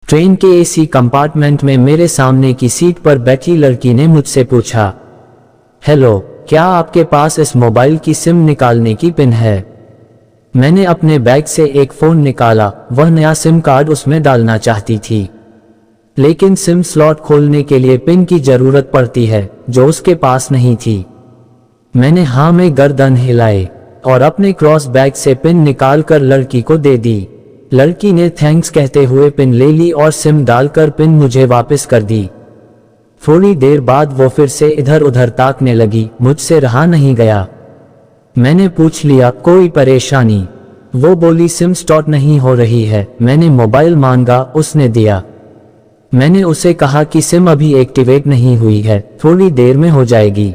Train के AC compartment में मेरे सामने की सीट पर बैठी लड़की ने मुझसे पूछा, हेलो, क्या आपके पास इस मोबाइल की सिम निकालने की पिन है? मैंने अपने बैग से एक फ़ोन निकाला। वह नया सिम कार्ड उसमें डालना चाहती थी, लेकिन सिम स्लॉट खोलने के लिए पिन की ज़रूरत पड़ती है, जो उसके पास नहीं थी। मैंने हाँ में गर्दन हिलाई और अपने क्रॉस बैग से पिन निकालकर लड़की को दे दी। लड़की ने थैंक्स कहते हुए पिन ले ली और सिम डालकर पिन मुझे वापस कर दी। थोड़ी देर बाद वो फिर से इधर उधर ताकने लगी। मुझसे रहा नहीं गया। मैंने पूछ लिया, कोई परेशानी? वो बोली, सिम स्टार्ट नहीं हो रही है। मैंने मोबाइल मांगा, उसने दिया। मैंने उसे कहा कि सिम अभी एक्टिवेट नहीं हुई है, थोड़ी देर में हो जाएगी।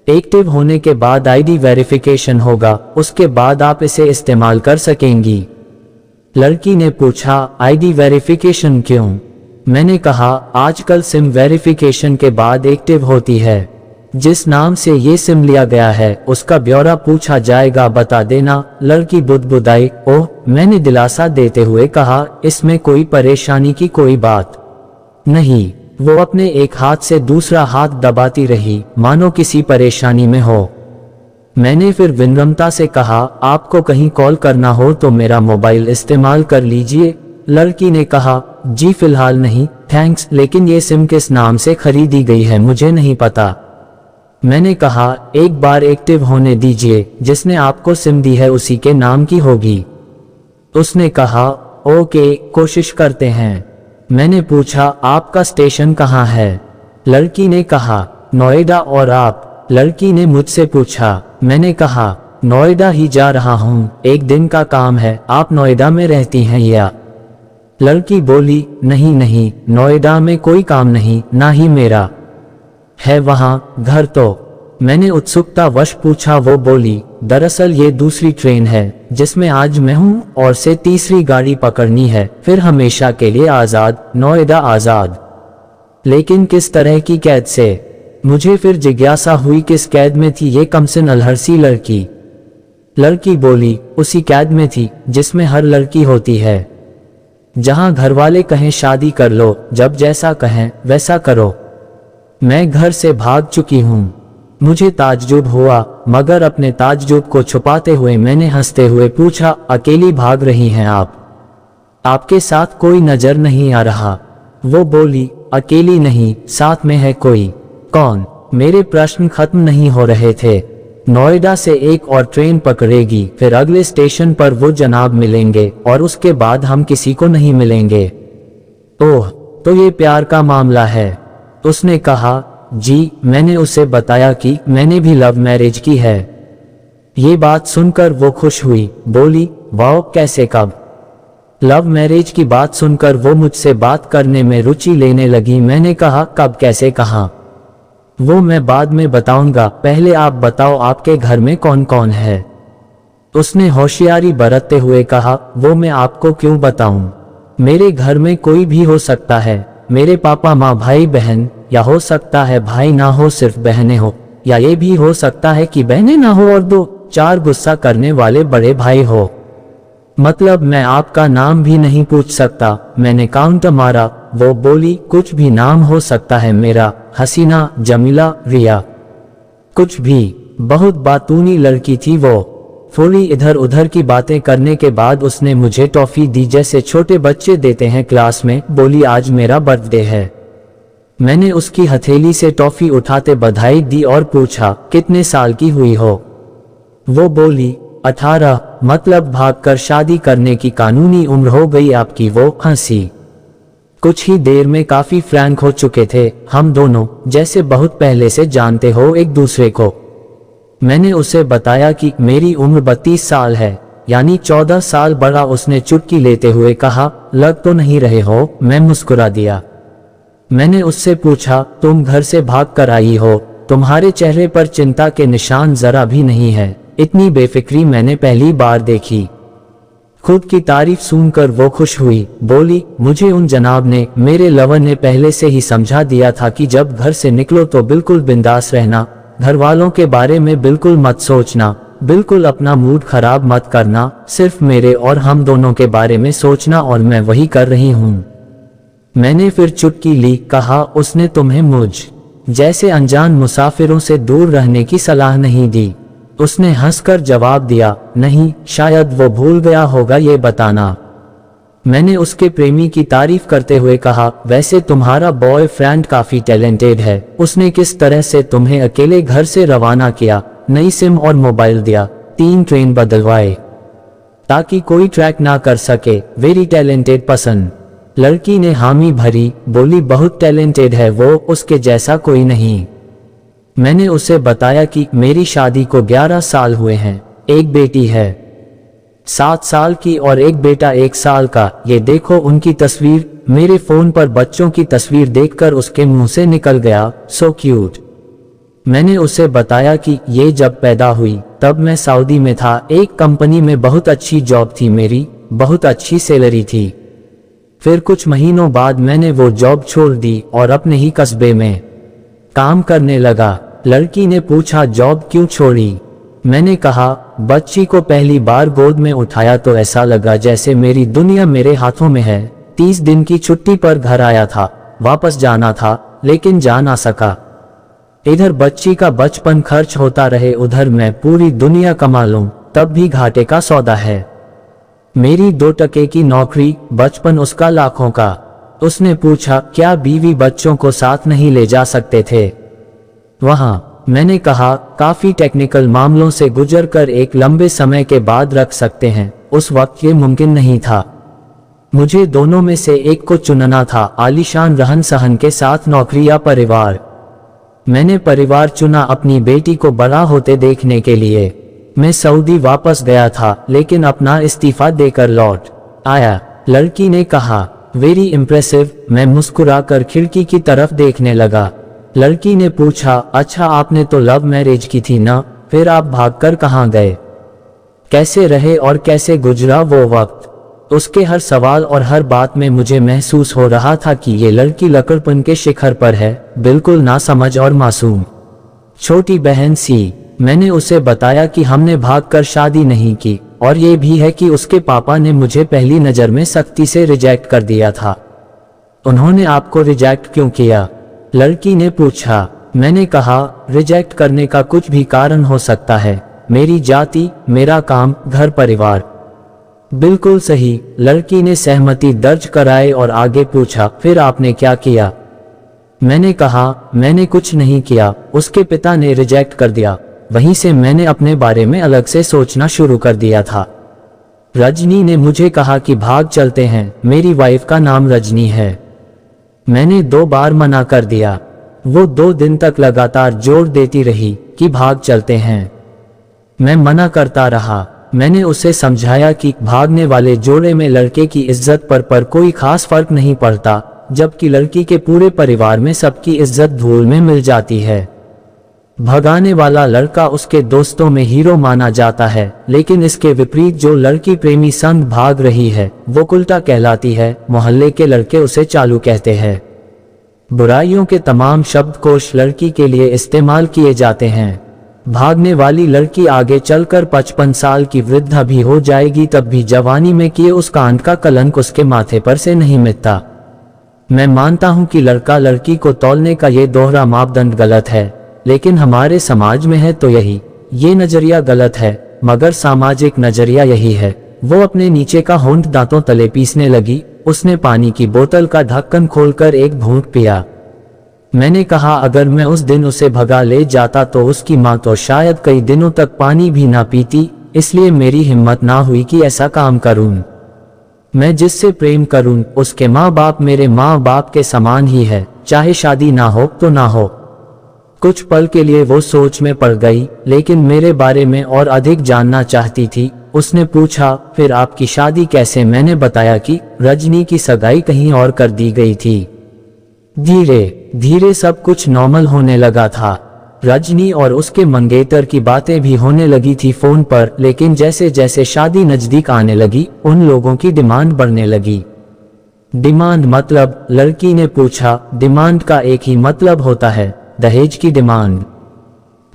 एक्टिव होने के बाद आईडी वेरिफिकेशन होगा, उसके बाद आप इसे इस्तेमाल कर सकेंगी। लड़की ने पूछा, आईडी वेरिफिकेशन क्यों? मैंने कहा, आजकल सिम वेरिफिकेशन के बाद एक्टिव होती है। जिस नाम से ये सिम लिया गया है उसका ब्यौरा पूछा जाएगा, बता देना। लड़की बुदबुदाई। ओह, मैंने दिलासा देते हुए कहा, इसमें कोई परेशानी की कोई बात नहीं। वो अपने एक हाथ से दूसरा हाथ दबाती रही, मानो किसी परेशानी में हो। मैंने फिर विनम्रता से कहा, आपको कहीं कॉल करना हो तो मेरा मोबाइल इस्तेमाल कर लीजिए। लड़की ने कहा, जी फिलहाल नहीं, थैंक्स, लेकिन ये सिम किस नाम से खरीदी गई है मुझे नहीं पता। मैंने कहा, एक बार एक्टिव होने दीजिए, जिसने आपको सिम दी है उसी के नाम की होगी। उसने कहा, ओके, कोशिश करते हैं। मैंने पूछा, आपका स्टेशन कहाँ है? लड़की ने कहा, नोएडा। और आप? लड़की ने मुझसे पूछा। मैंने कहा, नोएडा ही जा रहा हूँ, एक दिन का काम है। आप नोएडा में रहती हैं या? लड़की बोली, नहीं नहीं, नोएडा में कोई काम नहीं, ना ही मेरा है वहाँ घर। तो मैंने उत्सुकता वश पूछा। वो बोली, दरअसल ये दूसरी ट्रेन है जिसमें आज मैं हूँ और से तीसरी गाड़ी पकड़नी है, फिर हमेशा के लिए आज़ाद, नोएडा आज़ाद। लेकिन किस तरह की कैद से? मुझे फिर जिज्ञासा हुई, किस कैद में थी ये कमसिन अलहर्सी लड़की? लड़की बोली, उसी कैद में थी जिसमें हर लड़की होती है, जहाँ घर वाले कहें शादी कर लो, जब जैसा कहें वैसा करो। मैं घर से भाग चुकी हूँ। मुझे ताज्जुब हुआ, मगर अपने ताज्जुब को छुपाते हुए मैंने हंसते हुए पूछा, अकेली भाग रही हैं आप? आपके साथ कोई नजर नहीं आ रहा? वो बोली, अकेली नहीं, साथ में है कोई। कौन? मेरे प्रश्न खत्म नहीं हो रहे थे। नोएडा से एक और ट्रेन पकड़ेगी, फिर अगले स्टेशन पर वो जनाब मिलेंगे और उसके बाद हम किसी को नहीं मिलेंगे। ओह, तो ये प्यार का मामला है? उसने कहा, जी। मैंने उसे बताया कि मैंने भी लव मैरिज की है। ये बात सुनकर वो खुश हुई, बोली, वाह, कैसे, कब? लव मैरिज की बात सुनकर वो मुझसे बात करने में रुचि लेने लगी। मैंने कहा, कब, कैसे, कहाँ? वो मैं बाद में बताऊंगा, पहले आप बताओ आपके घर में कौन कौन है? उसने होशियारी बरतते हुए कहा, वो मैं आपको क्यों बताऊं? मेरे घर में कोई भी हो सकता है, मेरे पापा माँ भाई बहन, या हो सकता है भाई ना हो सिर्फ बहनें हो, या ये भी हो सकता है कि बहनें ना हो और 2-4 गुस्सा करने वाले बड़े भाई हो। मतलब मैं आपका नाम भी नहीं पूछ सकता? मैंने काउंटर मारा। वो बोली, कुछ भी नाम हो सकता है मेरा, हसीना, जमीला, रिया, कुछ भी। बहुत बातूनी लड़की थी वो। थोड़ी इधर उधर की बातें करने के बाद उसने मुझे टॉफी दी, जैसे छोटे बच्चे देते हैं क्लास में। बोली, आज मेरा बर्थडे है। मैंने उसकी हथेली से टॉफी उठाते बधाई दी और पूछा, कितने साल की हुई हो? वो बोली, 18। मतलब भागकर शादी करने की कानूनी उम्र हो गई आपकी? वो हंसी। कुछ ही देर में काफी फ्रैंक हो चुके थे हम दोनों, जैसे बहुत पहले से जानते हो एक दूसरे को। मैंने उसे बताया कि मेरी उम्र 32 साल है, यानी 14 साल बड़ा। उसने चुटकी लेते हुए कहा, लग तो नहीं रहे हो? मैं मुस्कुरा दिया। मैंने उससे पूछा, तुम घर से भाग कर आई हो? तुम्हारे चेहरे पर चिंता के निशान जरा भी नहीं है। इतनी बेफिक्री मैंने पहली बार देखी। खुद की तारीफ सुनकर वो खुश हुई, बोली, मुझे उन जनाब ने, मेरे लवर ने पहले से ही समझा दिया था कि जब घर से निकलो तो बिल्कुल बिंदास रहना, घर वालों के बारे में बिल्कुल मत सोचना, बिल्कुल अपना मूड खराब मत करना, सिर्फ मेरे और हम दोनों के बारे में सोचना, और मैं वही कर रही हूँ। मैंने फिर चुटकी ली, कहा उसने तुम्हें मुझ जैसे अनजान मुसाफिरों से दूर रहने की सलाह नहीं दी। उसने हंसकर जवाब दिया, नहीं, शायद वो भूल गया होगा ये बताना। मैंने उसके प्रेमी की तारीफ करते हुए कहा, वैसे तुम्हारा बॉयफ्रेंड काफी टैलेंटेड है। उसने किस तरह से तुम्हें अकेले घर से रवाना किया, नई सिम और मोबाइल दिया, 3 ट्रेन बदलवाए ताकि कोई ट्रैक ना कर सके। वेरी टैलेंटेड पसंद। लड़की ने हामी भरी, बोली बहुत टैलेंटेड है वो, उसके जैसा कोई नहीं। मैंने उसे बताया कि मेरी शादी को 11 साल हुए हैं, एक बेटी है 7 साल की और एक बेटा 1 साल का। ये देखो उनकी तस्वीर। मेरे फोन पर बच्चों की तस्वीर देखकर उसके मुंह से निकल गया, सो क्यूट। मैंने उसे बताया कि ये जब पैदा हुई तब मैं सऊदी में था, एक कंपनी में बहुत अच्छी जॉब थी मेरी, बहुत अच्छी सैलरी थी। फिर कुछ महीनों बाद मैंने वो जॉब छोड़ दी और अपने ही कस्बे में काम करने लगा। लड़की ने पूछा, जॉब क्यों छोड़ी? मैंने कहा, बच्ची को पहली बार गोद में उठाया तो ऐसा लगा जैसे मेरी दुनिया मेरे हाथों में है। 30 दिन की छुट्टी पर घर आया था, वापस जाना था लेकिन जा ना सका। इधर बच्ची का बचपन खर्च होता रहे, उधर मैं पूरी दुनिया कमा लूं तब भी घाटे का सौदा है। मेरी 2 टके की नौकरी, बचपन उसका लाखों का। उसने पूछा, क्या बीवी बच्चों को साथ नहीं ले जा सकते थे वहां? मैंने कहा, काफी टेक्निकल मामलों से गुजरकर एक लंबे समय के बाद रख सकते हैं। उस वक्त ये मुमकिन नहीं था। मुझे दोनों में से एक को चुनना था, आलीशान रहन सहन के साथ नौकरी या परिवार। मैंने परिवार चुना, अपनी बेटी को बड़ा होते देखने के लिए। मैं सऊदी वापस गया था लेकिन अपना इस्तीफा देकर लौट आया। लड़की ने कहा, वेरी इम्प्रेसिव। मैं मुस्कुराकर खिड़की की तरफ देखने लगा। लड़की ने पूछा, अच्छा आपने तो लव मैरिज की थी ना, फिर आप भागकर कहाँ गए? कैसे रहे और कैसे गुजरा वो वक्त? उसके हर सवाल और हर बात में मुझे महसूस हो रहा था कि ये लड़की लकड़पन के शिखर पर है, बिल्कुल नासमझ और मासूम छोटी बहन सी। मैंने उसे बताया कि हमने भागकर शादी नहीं की और ये भी है कि उसके पापा ने मुझे पहली नज़र में सख्ती से रिजेक्ट कर दिया था। उन्होंने आपको रिजेक्ट क्यों किया? लड़की ने पूछा। मैंने कहा, रिजेक्ट करने का कुछ भी कारण हो सकता है, मेरी जाति, मेरा काम, घर परिवार। बिल्कुल सही। लड़की ने सहमति दर्ज कराई और आगे पूछा, फिर आपने क्या किया? मैंने कहा, मैंने कुछ नहीं किया, उसके पिता ने रिजेक्ट कर दिया। वहीं से मैंने अपने बारे में अलग से सोचना शुरू कर दिया था। रजनी ने मुझे कहा कि भाग चलते हैं, मेरी वाइफ का नाम रजनी है। मैंने 2 बार मना कर दिया। वो 2 दिन तक लगातार जोर देती रही कि भाग चलते हैं। मैं मना करता रहा। मैंने उसे समझाया कि भागने वाले जोड़े में लड़के की इज्जत पर कोई खास फर्क नहीं पड़ता, जबकि लड़की के पूरे परिवार में सबकी इज्जत धूल में मिल जाती है। भगाने वाला लड़का उसके दोस्तों में हीरो माना जाता है, लेकिन इसके विपरीत जो लड़की प्रेमी संग भाग रही है वो उल्टा कहलाती है। मोहल्ले के लड़के उसे चालू कहते हैं। बुराइयों के तमाम शब्दकोश लड़की के लिए इस्तेमाल किए जाते हैं। भागने वाली लड़की आगे चलकर 55 साल की वृद्धा भी हो जाएगी, तब भी जवानी में किए उस कांड का कलंक उसके माथे पर से नहीं मिटता। मैं मानता हूं कि लड़का लड़की को तौलने का ये दोहरा मापदंड गलत है, लेकिन हमारे समाज में है तो ये नजरिया गलत है, मगर सामाजिक नजरिया यही है। वो अपने नीचे का होंठ दांतों तले पीसने लगी। उसने पानी की बोतल का ढक्कन खोलकर एक घूंट पिया। मैंने कहा, अगर मैं उस दिन उसे भगा ले जाता तो उसकी माँ तो शायद कई दिनों तक पानी भी ना पीती, इसलिए मेरी हिम्मत ना हुई कि ऐसा काम करूं। मैं जिससे प्रेम करूं उसके माँ बाप मेरे माँ बाप के समान ही है, चाहे शादी ना हो तो ना हो। कुछ पल के लिए वो सोच में पड़ गई, लेकिन मेरे बारे में और अधिक जानना चाहती थी। उसने पूछा, फिर आपकी शादी कैसे? मैंने बताया कि रजनी की सगाई कहीं और कर दी गई थी। धीरे धीरे सब कुछ नॉर्मल होने लगा था। रजनी और उसके मंगेतर की बातें भी होने लगी थी फोन पर, लेकिन जैसे जैसे शादी नजदीक आने लगी उन लोगों की डिमांड बढ़ने लगी। डिमांड मतलब? लड़की ने पूछा। डिमांड का एक ही मतलब होता है, दहेज की डिमांड।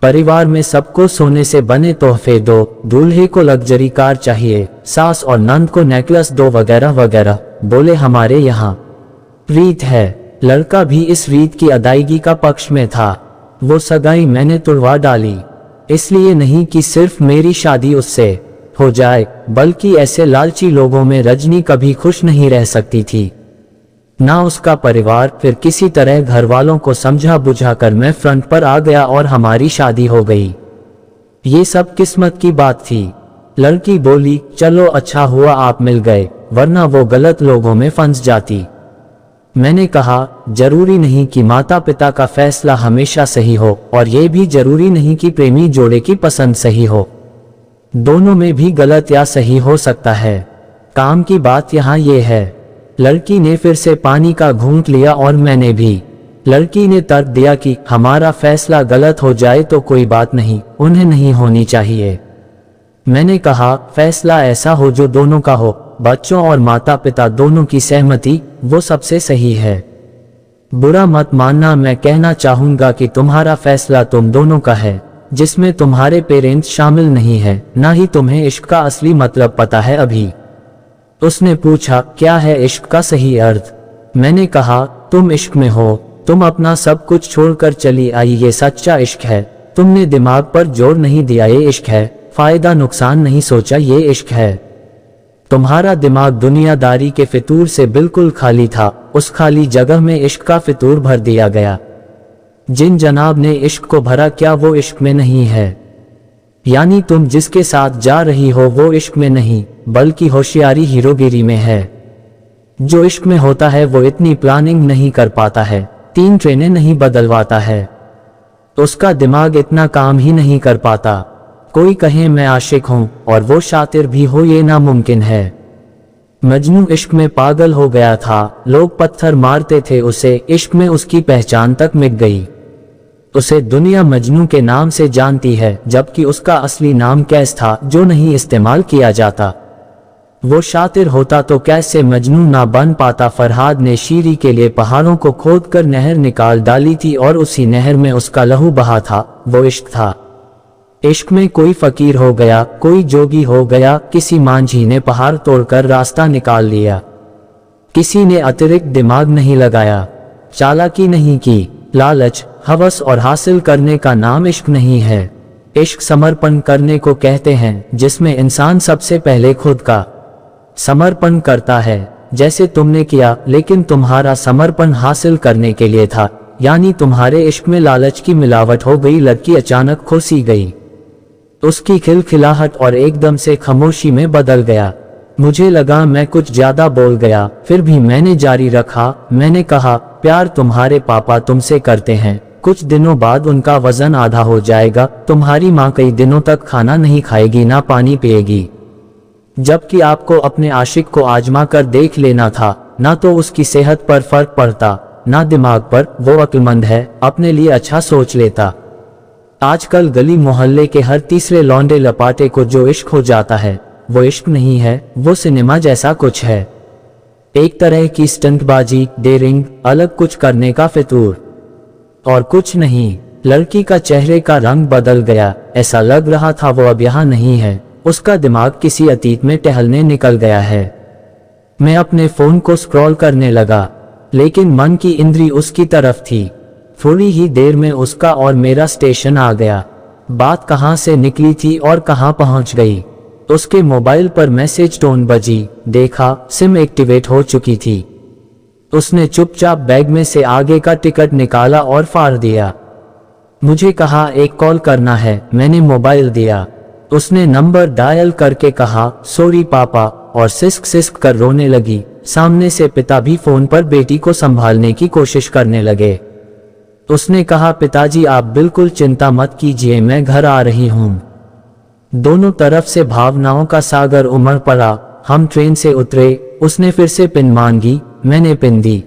परिवार में सबको सोने से बने तोहफे दो, दूल्हे को लग्जरी कार चाहिए, सास और नंद को नेकलेस दो, वगैरह वगैरह। बोले हमारे यहाँ रीत है। लड़का भी इस रीत की अदायगी का पक्ष में था। वो सगाई मैंने तुड़वा डाली, इसलिए नहीं कि सिर्फ मेरी शादी उससे हो जाए, बल्कि ऐसे लालची लोगों में रजनी कभी खुश नहीं रह सकती थी, ना उसका परिवार। फिर किसी तरह घर वालों को समझा बुझा कर मैं फ्रंट पर आ गया और हमारी शादी हो गई। ये सब किस्मत की बात थी। लड़की बोली, चलो अच्छा हुआ आप मिल गए, वरना वो गलत लोगों में फंस जाती। मैंने कहा, जरूरी नहीं कि माता पिता का फैसला हमेशा सही हो, और ये भी जरूरी नहीं कि प्रेमी जोड़े की पसंद सही हो। दोनों में भी गलत या सही हो सकता है। काम की बात यहाँ ये है। लड़की ने फिर से पानी का घूंट लिया और मैंने भी। लड़की ने तर्क दिया कि हमारा फैसला गलत हो जाए तो कोई बात नहीं, उन्हें नहीं होनी चाहिए। मैंने कहा, फैसला ऐसा हो जो दोनों का हो, बच्चों और माता पिता दोनों की सहमति, वो सबसे सही है। बुरा मत मानना, मैं कहना चाहूंगा कि तुम्हारा फैसला तुम दोनों का है, जिसमें तुम्हारे पेरेंट्स शामिल नहीं है, ना ही तुम्हें इश्क का असली मतलब पता है अभी। उसने पूछा, क्या है इश्क का सही अर्थ? मैंने कहा, तुम इश्क में हो, तुम अपना सब कुछ छोड़कर चली आई, ये सच्चा इश्क है। तुमने दिमाग पर जोर नहीं दिया, ये इश्क है। फायदा नुकसान नहीं सोचा, ये इश्क है। तुम्हारा दिमाग दुनियादारी के फितूर से बिल्कुल खाली था, उस खाली जगह में इश्क का फितूर भर दिया गया। जिन जनाब ने इश्क को भरा, क्या वो इश्क में नहीं है? यानी तुम जिसके साथ जा रही हो वो इश्क में नहीं, बल्कि होशियारी हीरोगिरी में है। जो इश्क में होता है वो इतनी प्लानिंग नहीं कर पाता है, 3 ट्रेनें नहीं बदलवाता है, उसका दिमाग इतना काम ही नहीं कर पाता। कोई कहे मैं आशिक हूं और वो शातिर भी हो, ये नामुमकिन है। मजनू इश्क में पागल हो गया था, लोग पत्थर मारते थे उसे, इश्क में उसकी पहचान तक मिट गई। उसे दुनिया मजनू के नाम से जानती है, जबकि उसका असली नाम कैस था, जो नहीं इस्तेमाल किया जाता। वो शातिर होता तो कैसे मजनू ना बन पाता। फरहाद ने शीरी के लिए पहाड़ों को खोदकर नहर निकाल डाली थी और उसी नहर में उसका लहू बहा था, वो इश्क था। इश्क में कोई फकीर हो गया, कोई जोगी हो गया, किसी मांझी ने पहाड़ तोड़कर रास्ता निकाल लिया। किसी ने अतिरिक्त दिमाग नहीं लगाया, चालाकी नहीं की। लालच, हवस और हासिल करने का नाम इश्क नहीं है। इश्क समर्पण करने को कहते हैं, जिसमें इंसान सबसे पहले खुद का समर्पण करता है, जैसे तुमने किया, लेकिन तुम्हारा समर्पण हासिल करने के लिए था, यानी तुम्हारे इश्क में लालच की मिलावट हो गई। लड़की अचानक खुशी गई, उसकी खिलखिलाहट और एकदम से खामोशी में बदल गया। मुझे लगा मैं कुछ ज्यादा बोल गया, फिर भी मैंने जारी रखा। मैंने कहा, प्यार तुम्हारे पापा तुमसे करते हैं, कुछ दिनों बाद उनका वजन आधा हो जाएगा। तुम्हारी माँ कई दिनों तक खाना नहीं खाएगी, ना पानी पिएगी, जबकि आपको अपने आशिक को आजमा कर देख लेना था। ना तो उसकी सेहत पर फर्क पड़ता, ना दिमाग पर, वो अक्लमंद है, अपने लिए अच्छा सोच लेता। आजकल गली मोहल्ले के हर तीसरे लौंडे लपाटे को जो इश्क हो जाता है, वो इश्क नहीं है, वो सिनेमा जैसा कुछ है। एक तरह की स्टंटबाजी, डेयरिंग, अलग कुछ करने का फितूर, और कुछ नहीं। लड़की का चेहरे का रंग बदल गया, ऐसा लग रहा था वो अब यहाँ नहीं है, उसका दिमाग किसी अतीत में टहलने निकल गया है। मैं अपने फोन को स्क्रॉल करने लगा, लेकिन मन की इंद्री उसकी तरफ थी। थोड़ी ही देर में उसका और मेरा स्टेशन आ गया। बात कहाँ से निकली थी और कहाँ पहुँच गई। उसके मोबाइल पर मैसेज टोन बजी, देखा सिम एक्टिवेट हो चुकी थी। उसने चुपचाप बैग में से आगे का टिकट निकाला और फाड़ दिया। मुझे कहा, एक कॉल करना है। मैंने मोबाइल दिया। उसने नंबर डायल करके कहा, सॉरी पापा, और सिस्क सिस्क कर रोने लगी। सामने से पिता भी फोन पर बेटी को संभालने की कोशिश करने लगे। उसने कहा, पिताजी आप बिल्कुल चिंता मत कीजिए, मैं घर आ रही हूँ। दोनों तरफ से भावनाओं का सागर उमड़ पड़ा। हम ट्रेन से उतरे। उसने फिर से पिन मांगी, मैंने पिन दी।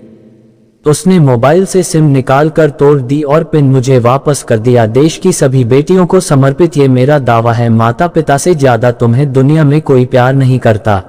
उसने मोबाइल से सिम निकालकर तोड़ दी और पिन मुझे वापस कर दिया। देश की सभी बेटियों को समर्पित ये मेरा दावा है, माता पिता से ज्यादा तुम्हें दुनिया में कोई प्यार नहीं करता।